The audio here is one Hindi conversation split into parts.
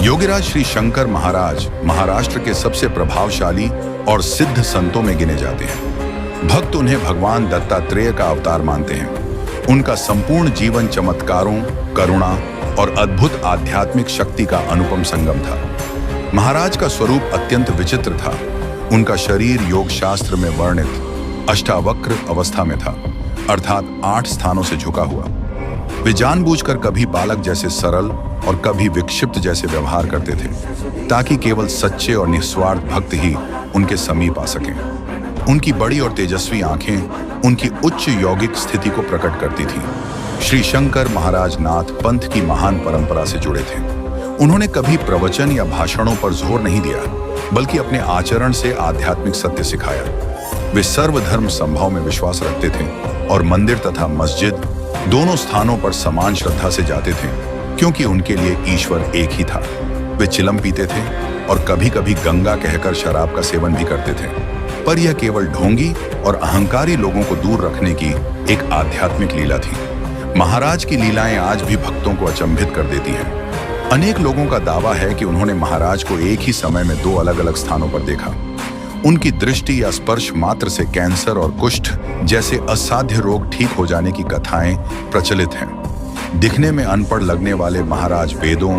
योगीराज श्री शंकर महाराज महाराष्ट्र के सबसे प्रभावशाली और सिद्ध संतों में गिने जाते हैं। भक्त उन्हें भगवान दत्तात्रेय का अवतार मानते हैं। उनका संपूर्ण जीवन चमत्कारों, करुणा और अद्भुत आध्यात्मिक शक्ति का अनुपम संगम था। महाराज का स्वरूप अत्यंत विचित्र था। उनका शरीर योग शास्त्र में वर्णित अष्टावक्र अवस्था में था, अर्थात 8 स्थानों से झुका हुआ। वे जानबूझकर कभी बालक जैसे सरल और कभी विक्षिप्त जैसे व्यवहार करते थे, ताकि केवल सच्चे और निस्वार्थ भक्त ही उनके समीप आ सकें। उनकी बड़ी और तेजस्वी आंखें उनकी उच्च यौगिक स्थिति को प्रकट करती थीं। श्री शंकर महाराज नाथ पंथ की महान परंपरा से जुड़े थे। उन्होंने कभी प्रवचन या भाषणों पर जोर नहीं दिया, बल्कि अपने आचरण से आध्यात्मिक सत्य सिखाया। वे सर्वधर्म संभाव में विश्वास रखते थे और मंदिर तथा मस्जिद दोनों स्थानों पर समान श्रद्धा से जाते थे, क्योंकि उनके लिए ईश्वर एक ही था। वे चिलम पीते थे और कभी कभी गंगा कहकर शराब का सेवन भी करते थे, पर यह केवल ढोंगी और अहंकारी लोगों को दूर रखने की एक आध्यात्मिक लीला थी। महाराज की लीलाएं आज भी भक्तों को अचंभित कर देती हैं। अनेक लोगों का दावा है कि उन्होंने महाराज को एक ही समय में 2 अलग अलग स्थानों पर देखा। उनकी दृष्टि या स्पर्श मात्र से कैंसर और कुष्ठ जैसे असाध्य रोग ठीक हो जाने की कथाएं प्रचलित हैं। दिखने में अनपढ़ लगने वाले महाराज वेदों,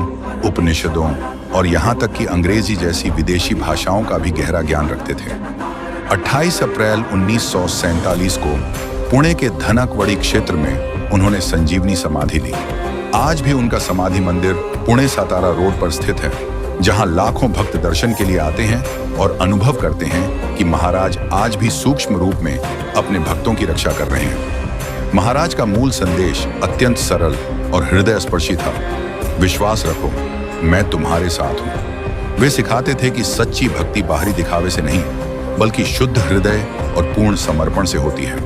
उपनिषदों और यहाँ तक कि अंग्रेजी जैसी विदेशी भाषाओं का भी गहरा ज्ञान रखते थे। 28 अप्रैल 1947 को पुणे के धनकवडी क्षेत्र में उन्होंने संजीवनी समाधि ली। आज भी उनका समाधि मंदिर पुणे सातारा रोड पर स्थित है, जहां लाखों भक्त दर्शन के लिए आते हैं और अनुभव करते हैं कि महाराज आज भी सूक्ष्म रूप में अपने भक्तों की रक्षा कर रहे हैं। महाराज का मूल संदेश अत्यंत सरल और हृदय स्पर्शी था। विश्वास रखो, मैं तुम्हारे साथ हूं। वे सिखाते थे कि सच्ची भक्ति बाहरी दिखावे से नहीं, बल्कि शुद्ध हृदय और पूर्ण समर्पण से होती है।